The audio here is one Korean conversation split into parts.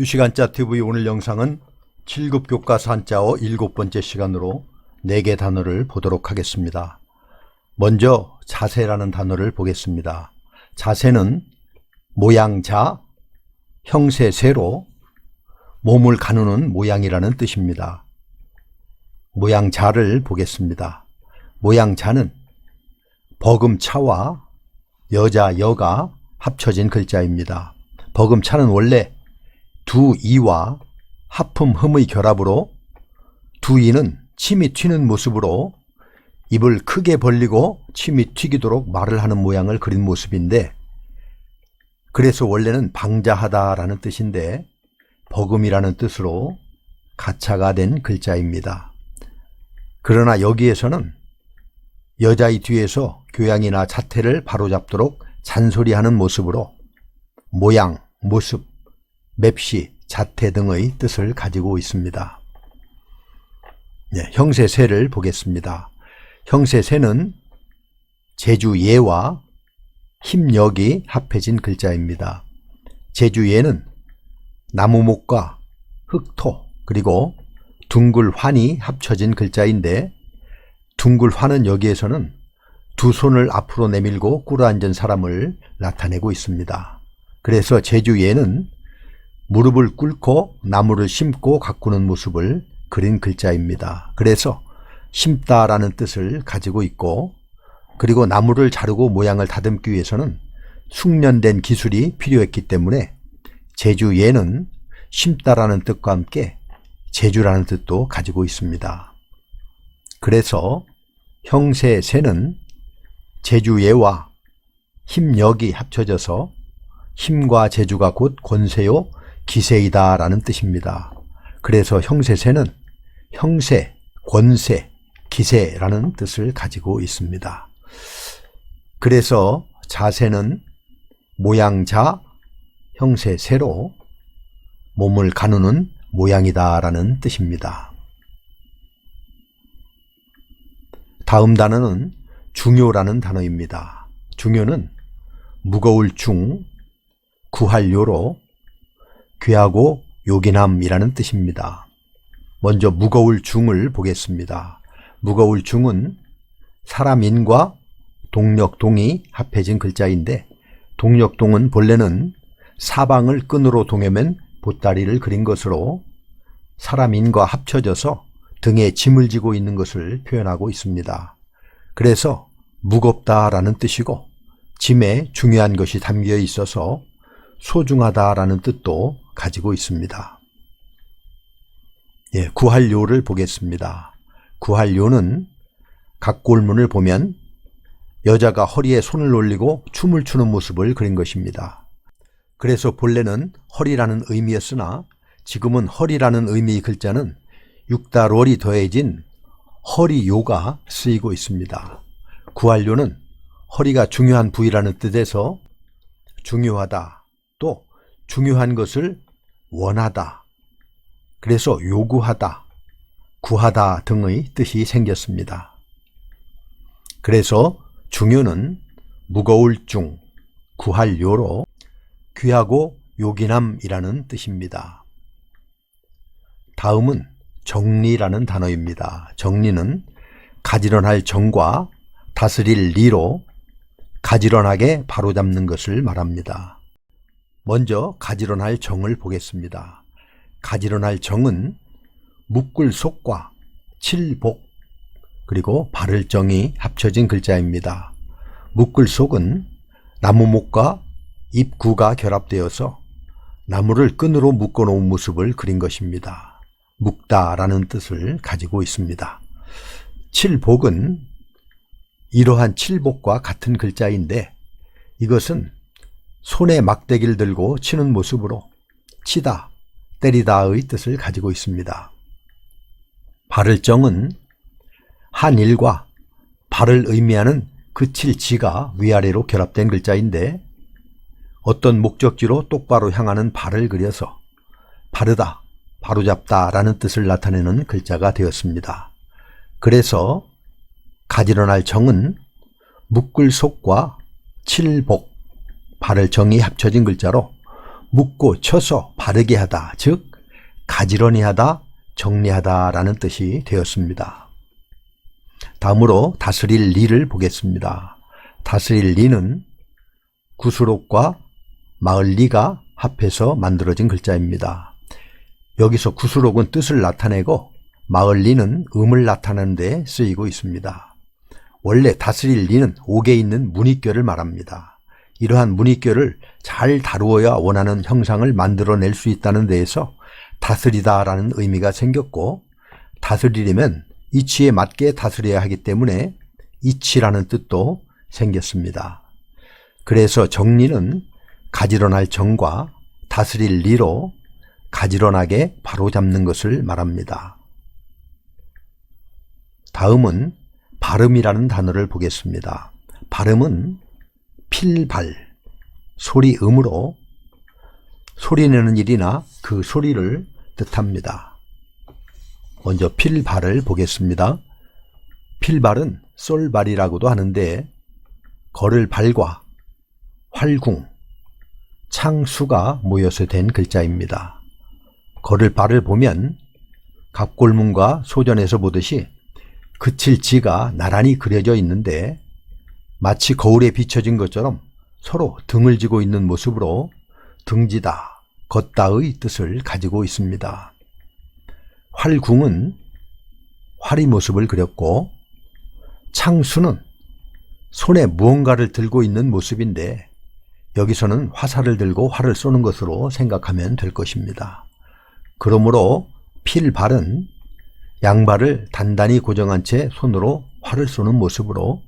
유시간자 TV 오늘 영상은 7급 교과서 한자어 7번째 시간으로 4개 단어를 보도록 하겠습니다. 먼저 자세라는 단어를 보겠습니다. 자세는 모양자, 형세세로 몸을 가누는 모양이라는 뜻입니다. 모양자를 보겠습니다. 모양자는 버금차와 여자, 여가 합쳐진 글자입니다. 버금차는 원래 두 이와 하품 흠의 결합으로 두 이는 침이 튀는 모습으로 입을 크게 벌리고 침이 튀기도록 말을 하는 모양을 그린 모습인데, 그래서 원래는 방자하다라는 뜻인데 버금이라는 뜻으로 가차가 된 글자입니다. 그러나 여기에서는 여자의 뒤에서 교양이나 자태를 바로잡도록 잔소리하는 모습으로 모양, 모습, 맵시, 자태 등의 뜻을 가지고 있습니다. 형세세를 보겠습니다. 형세세는 제주예와 힘역이 합해진 글자입니다. 제주예는 나무목과 흑토 그리고 둥글환이 합쳐진 글자인데, 둥글환은 여기에서는 두 손을 앞으로 내밀고 꿇어앉은 사람을 나타내고 있습니다. 그래서 제주예는 무릎을 꿇고 나무를 심고 가꾸는 모습을 그린 글자입니다. 그래서 심다라는 뜻을 가지고 있고, 그리고 나무를 자르고 모양을 다듬기 위해서는 숙련된 기술이 필요했기 때문에 제주예는 심다라는 뜻과 함께 제주라는 뜻도 가지고 있습니다. 그래서 형세세는 제주예와 힘역이 합쳐져서 힘과 제주가 곧 권세요 기세이다 라는 뜻입니다. 그래서 형세세는 형세, 권세, 기세라는 뜻을 가지고 있습니다. 그래서 자세는 모양자, 형세세로 몸을 가누는 모양이다 라는 뜻입니다. 다음 단어는 중요라는 단어입니다. 중요는 무거울 중, 구할 요로 귀하고 요긴함이라는 뜻입니다. 먼저 무거울 중을 보겠습니다. 무거울 중은 사람인과 동력동이 합해진 글자인데, 동력동은 본래는 사방을 끈으로 동여맨 보따리를 그린 것으로 사람인과 합쳐져서 등에 짐을 지고 있는 것을 표현하고 있습니다. 그래서 무겁다라는 뜻이고 짐에 중요한 것이 담겨 있어서 소중하다라는 뜻도 가지고 있습니다. 구할 요를 보겠습니다. 구할 요는 각골문을 보면 여자가 허리에 손을 올리고 춤을 추는 모습을 그린 것입니다. 그래서 본래는 허리라는 의미였으나 지금은 허리라는 의미의 글자는 육달월이 더해진 허리요가 쓰이고 있습니다. 구할요는 허리가 중요한 부위라는 뜻에서 중요하다, 또 중요한 것을 원하다, 그래서 요구하다, 구하다 등의 뜻이 생겼습니다. 그래서 중요는 무거울 중, 구할 요로 귀하고 요긴함이라는 뜻입니다. 다음은 정리라는 단어입니다. 정리는 가지런할 정과 다스릴 리로 가지런하게 바로잡는 것을 말합니다. 먼저 가지런할 정을 보겠습니다. 가지런할 정은 묶을 속과 칠복 그리고 바를 정이 합쳐진 글자입니다. 묶을 속은 나무목과 잎구가 결합되어서 나무를 끈으로 묶어 놓은 모습을 그린 것입니다. 묶다라는 뜻을 가지고 있습니다. 칠복은 이러한 칠복과 같은 글자인데, 이것은 손에 막대기를 들고 치는 모습으로 치다, 때리다의 뜻을 가지고 있습니다. 바를정은 한일과 발을 의미하는 그칠 지가 위아래로 결합된 글자인데, 어떤 목적지로 똑바로 향하는 발을 그려서 바르다, 바로잡다 라는 뜻을 나타내는 글자가 되었습니다. 그래서 가지런할 정은 묶을 속과 칠복, 바를 정이 합쳐진 글자로 묶고 쳐서 바르게 하다, 즉 가지런히 하다, 정리하다 라는 뜻이 되었습니다. 다음으로 다스릴 리를 보겠습니다. 다스릴 리는 구수록과 마을 리가 합해서 만들어진 글자입니다. 여기서 구수록은 뜻을 나타내고 마을 리는 음을 나타내는 데 쓰이고 있습니다. 원래 다스릴 리는 옥에 있는 문이결을 말합니다. 이러한 문이결을 잘 다루어야 원하는 형상을 만들어낼 수 있다는 데에서 다스리다 라는 의미가 생겼고, 다스리려면 이치에 맞게 다스려야 하기 때문에 이치라는 뜻도 생겼습니다. 그래서 정리는 가지런할 정과 다스릴 리로 가지런하게 바로잡는 것을 말합니다. 다음은 발음이라는 단어를 보겠습니다. 발음은 필발, 소리음으로 소리내는 일이나 그 소리를 뜻합니다. 먼저 필발을 보겠습니다. 필발은 솔발이라고도 하는데 걸을 발과 활궁, 창수가 모여서 된 글자입니다. 걸을 발을 보면 갑골문과 소전에서 보듯이 그칠 지가 나란히 그려져 있는데 마치 거울에 비춰진 것처럼 서로 등을 지고 있는 모습으로 등지다, 걷다의 뜻을 가지고 있습니다. 활궁은 활의 모습을 그렸고, 창수는 손에 무언가를 들고 있는 모습인데 여기서는 화살을 들고 활을 쏘는 것으로 생각하면 될 것입니다. 그러므로 필발은 양발을 단단히 고정한 채 손으로 활을 쏘는 모습으로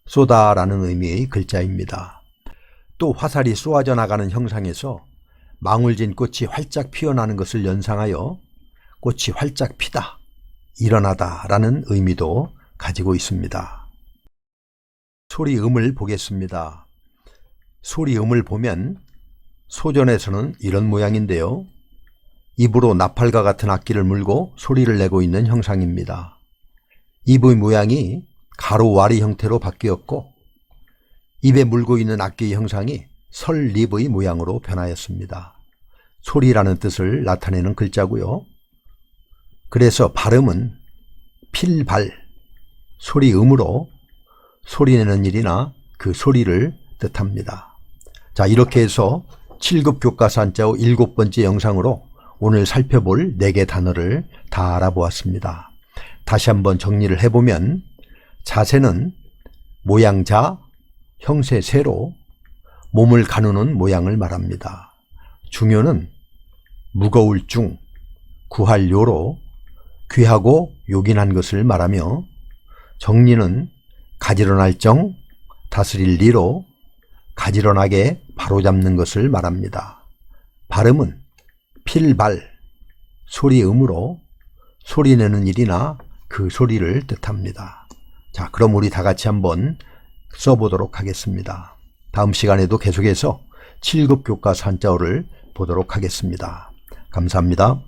쏘다라는 의미의 글자입니다. 또 화살이 쏘아져 나가는 형상에서 망울진 꽃이 활짝 피어나는 것을 연상하여 꽃이 활짝 피다, 일어나다 라는 의미도 가지고 있습니다. 소리음을 보겠습니다. 소리음을 보면 소전에서는 이런 모양인데요. 입으로 나팔과 같은 악기를 물고 소리를 내고 있는 형상입니다. 입의 모양이 가로와리 형태로 바뀌었고 입에 물고 있는 악기의 형상이 설립의 모양으로 변하였습니다. 소리라는 뜻을 나타내는 글자고요. 그래서 발음은 필발, 소리음으로 소리내는 일이나 그 소리를 뜻합니다. 자, 이렇게 해서 7급 교과서 한자어 7번째 영상으로 오늘 살펴볼 4개 단어를 다 알아보았습니다. 다시 한번 정리를 해보면 자세는 모양자, 형세세로 몸을 가누는 모양을 말합니다. 중요는 무거울 중, 구할 요로 귀하고 요긴한 것을 말하며, 정리는 가지런할 정, 다스릴 리로 가지런하게 바로잡는 것을 말합니다. 발음은 필발, 소리음으로 소리내는 일이나 그 소리를 뜻합니다. 자, 그럼 우리 다 같이 한번 써보도록 하겠습니다. 다음 시간에도 계속해서 7급 교과서 한자어를 보도록 하겠습니다. 감사합니다.